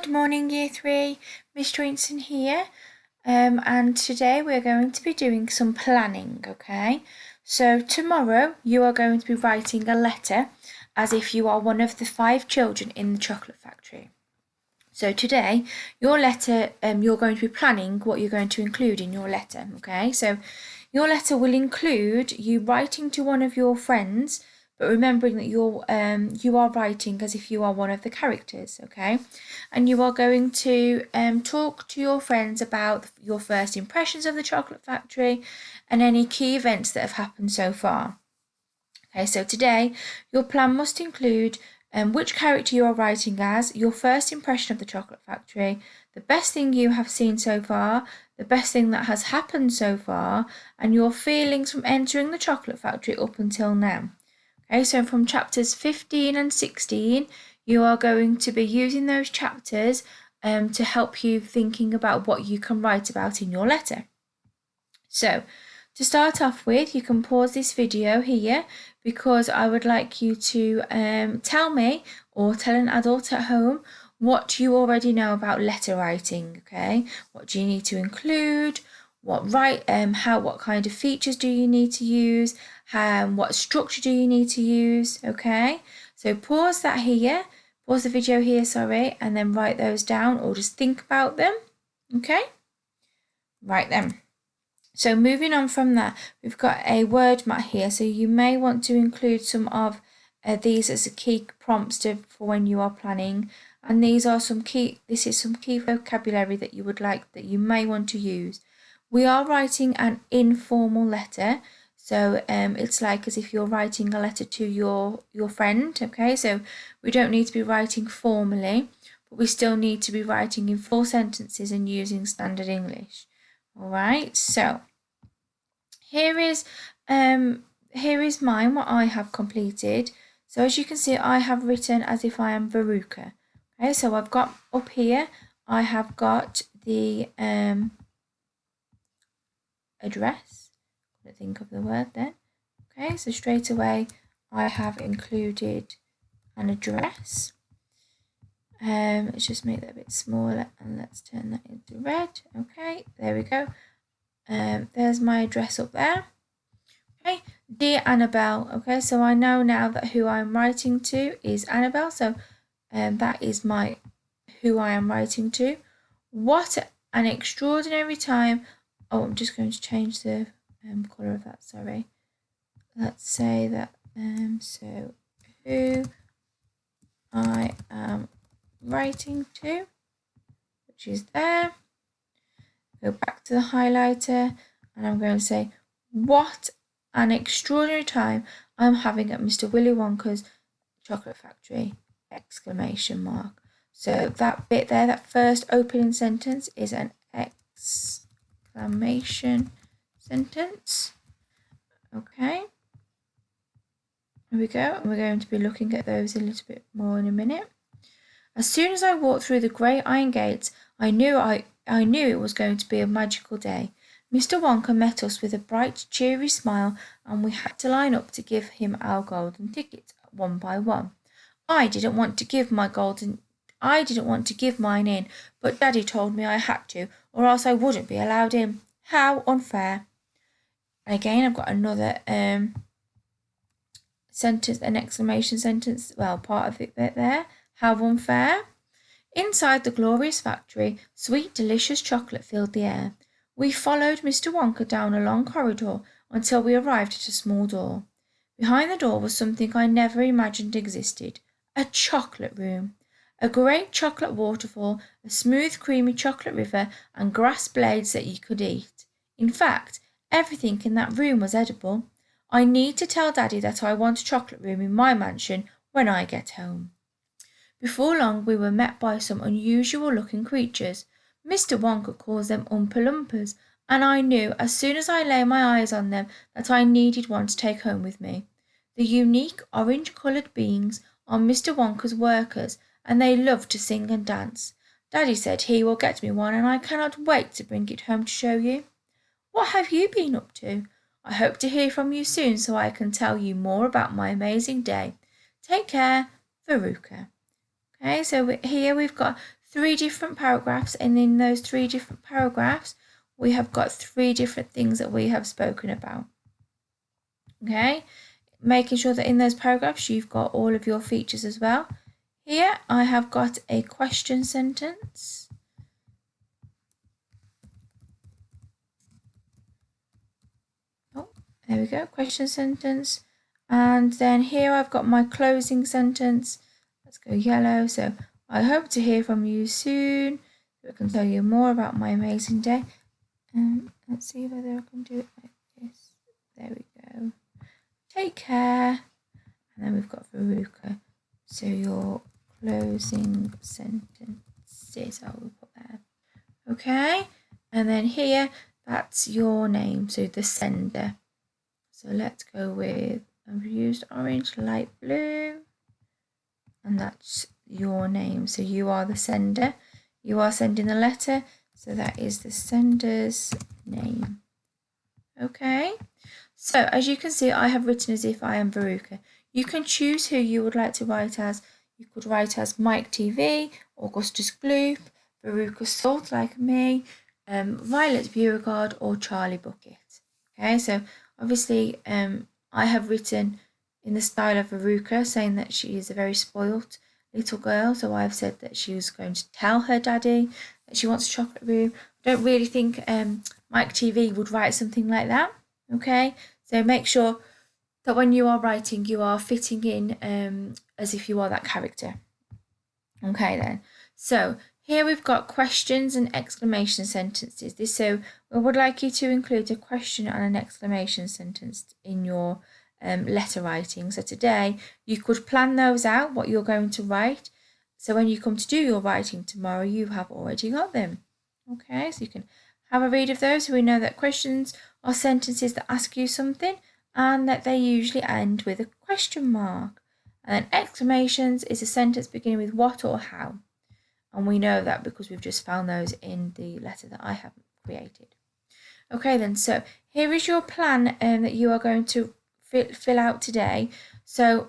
Good morning, Year 3. Miss Joinson here. And today we're going to be doing some planning, okay? So tomorrow you are going to be writing a letter as if you are one of the 5 children in the chocolate factory. So today, your letter, you're going to be planning what you're going to include in your letter, okay? So your letter will include you writing to one of your friends, but remembering that you are writing as if you are one of the characters, okay? And you are going to talk to your friends about your first impressions of the chocolate factory and any key events that have happened so far. Okay, so today your plan must include which character you are writing as, your first impression of the chocolate factory, the best thing you have seen so far, the best thing that has happened so far, and your feelings from entering the chocolate factory up until now. Okay, so from chapters 15 and 16, you are going to be using those chapters to help you thinking about what you can write about in your letter. So, to start off with, you can pause this video here because I would like you to tell me or tell an adult at home what you already know about letter writing, okay? What do you need to include? What kind of features do you need to use? What structure do you need to use, okay? So pause that here, pause the video here, and then write those down or just think about them, okay? Write them. So moving on from that, we've got a word mat here. So you may want to include some of these as a key prompts for when you are planning. And this is some key vocabulary that you may want to use. We are writing an informal letter. So it's like as if you're writing a letter to your friend, okay? So we don't need to be writing formally, but we still need to be writing in full sentences and using standard English. All right, so here is mine, what I have completed. So as you can see, I have written as if I am Veruca. Okay, so I've got up here, I have got the address. Couldn't think of the word then. Okay, so straight away I have included an address. Let's just make that a bit smaller and let's turn that into red. Okay, there we go. There's my address up there. Okay, dear Annabelle. Okay, so I know now that who I'm writing to is Annabelle. So that is who I am writing to. What an extraordinary time. Oh, I'm just going to change the colour of that, sorry. Let's say that, so who I am writing to, which is there. Go back to the highlighter and I'm going to say, what an extraordinary time I'm having at Mr. Willy Wonka's chocolate factory, ! So that bit there, that first opening sentence is an exclamation sentence. Okay. Here we go. And we're going to be looking at those a little bit more in a minute. As soon as I walked through the great iron gates, I knew it was going to be a magical day. Mr. Wonka met us with a bright, cheery smile, and we had to line up to give him our golden tickets one by one. I didn't want to give mine in, but Daddy told me I had to, or else I wouldn't be allowed in. How unfair! And again, I've got another sentence, an exclamation sentence. Well, part of it there. How unfair! Inside the glorious factory, sweet, delicious chocolate filled the air. We followed Mr. Wonka down a long corridor until we arrived at a small door. Behind the door was something I never imagined existed, a chocolate room. A great chocolate waterfall, a smooth, creamy chocolate river, and grass blades that you could eat. In fact, everything in that room was edible. I need to tell Daddy that I want a chocolate room in my mansion when I get home. Before long, we were met by some unusual-looking creatures. Mr. Wonka calls them Oompa Loompas, and I knew as soon as I lay my eyes on them that I needed one to take home with me. The unique orange-coloured beings are Mr. Wonka's workers, and they love to sing and dance. Daddy said he will get me one, and I cannot wait to bring it home to show you. What have you been up to? I hope to hear from you soon so I can tell you more about my amazing day. Take care, Veruca. Okay, so here we've got 3 different paragraphs, and in those 3 different paragraphs we have got 3 different things that we have spoken about. Okay, making sure that in those paragraphs you've got all of your features as well. Here I have got a question sentence. Oh, there we go, question sentence. And then here I've got my closing sentence. Let's go yellow. So I hope to hear from you soon, so I can tell you more about my amazing day. Let's see whether I can do it like this. There we go. Take care. And then we've got Veruca. So your closing sentences, I will put there. Okay. And then here, that's your name. So the sender. So let's go with, I've used orange, light blue. And that's your name. So you are the sender. You are sending the letter. So that is the sender's name. Okay. So as you can see, I have written as if I am Veruca. You can choose who you would like to write as. You could write as Mike TV, Augustus Gloop, Veruca Salt like me, Violet Beauregard, or Charlie Bucket. Okay, so obviously I have written in the style of Veruca, saying that she is a very spoilt little girl. So I've said that she was going to tell her daddy that she wants a chocolate room. I don't really think Mike TV would write something like that. Okay, so make sure that when you are writing, you are fitting in as if you are that character. Okay then, so here we've got questions and exclamation sentences. So we would like you to include a question and an exclamation sentence in your letter writing. So today you could plan those out, what you're going to write. So when you come to do your writing tomorrow, you have already got them. Okay, so you can have a read of those. So we know that questions are sentences that ask you something and that they usually end with a question mark. And then exclamations is a sentence beginning with what or how. And we know that because we've just found those in the letter that I have created. Okay then, so here is your plan that you are going to fill out today. So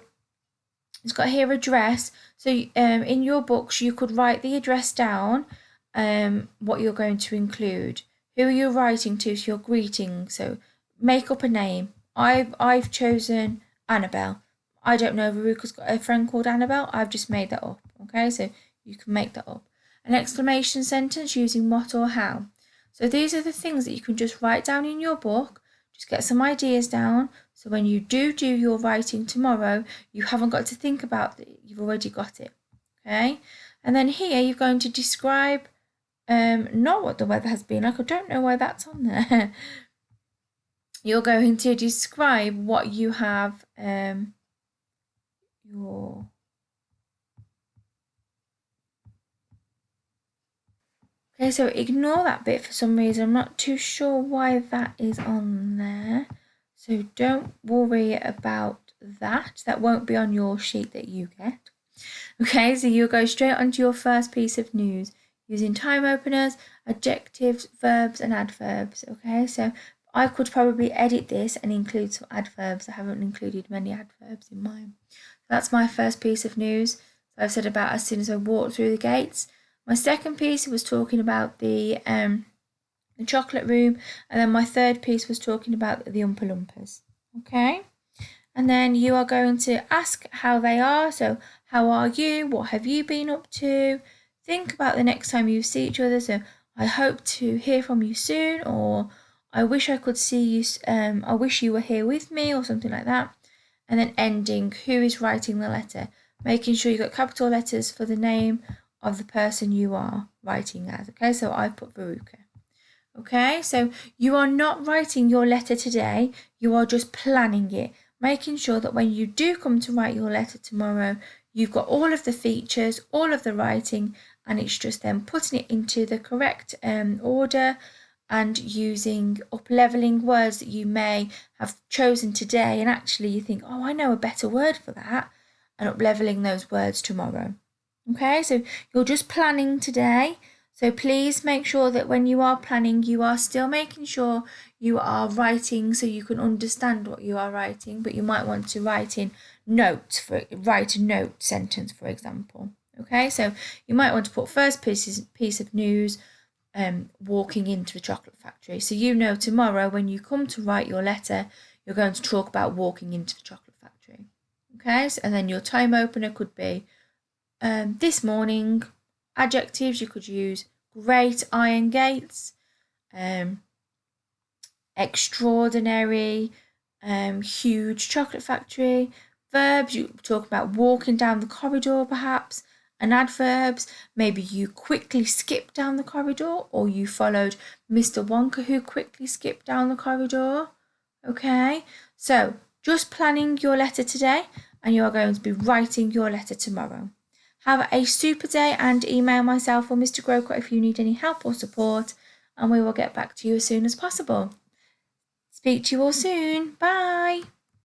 it's got here address. So in your books you could write the address down, what you're going to include, who you're writing to, so your greeting. So make up a name. I've chosen Annabelle. I don't know if Veruca's got a friend called Annabelle. I've just made that up. Okay, so you can make that up. An exclamation sentence using what or how. So these are the things that you can just write down in your book. Just get some ideas down. So when you do your writing tomorrow, you haven't got to think about it. You've already got it. Okay. And then here you're going to describe not what the weather has been like. I don't know why that's on there. You're going to describe what you have Okay, so ignore that bit for some reason. I'm not too sure why that is on there. So don't worry about that. That won't be on your sheet that you get. Okay, so you'll go straight onto your first piece of news using time openers, adjectives, verbs, and adverbs. Okay, so I could probably edit this and include some adverbs. I haven't included many adverbs in mine. That's my first piece of news. So I've said about as soon as I walk through the gates. My second piece was talking about the chocolate room, and then my third piece was talking about the Oompa Loompas. Okay, and then you are going to ask how they are. So how are you? What have you been up to? Think about the next time you see each other. So I hope to hear from you soon, or I wish I could see you. I wish you were here with me, or something like that. And then ending, who is writing the letter? Making sure you got capital letters for the name of the person you are writing as. Okay, so I've put Veruca. Okay, so you are not writing your letter today, you are just planning it, making sure that when you do come to write your letter tomorrow, you've got all of the features, all of the writing, and it's just then putting it into the correct order and using up-leveling words that you may have chosen today, and actually you think, oh, I know a better word for that, and up-leveling those words tomorrow. Okay, so you're just planning today. So please make sure that when you are planning, you are still making sure you are writing so you can understand what you are writing, but you might want to write a note sentence, for example. Okay, so you might want to put first piece of news, walking into the chocolate factory. So you know tomorrow when you come to write your letter, you're going to talk about walking into the chocolate factory. Okay, so, and then your time opener could be this morning. Adjectives, you could use great iron gates, extraordinary, huge chocolate factory. Verbs, you talk about walking down the corridor perhaps. And adverbs, maybe you quickly skipped down the corridor or you followed Mr. Wonka who quickly skipped down the corridor. Okay, so just planning your letter today and you are going to be writing your letter tomorrow. Have a super day and email myself or Mr. Grocott if you need any help or support, and we will get back to you as soon as possible. Speak to you all soon. Bye.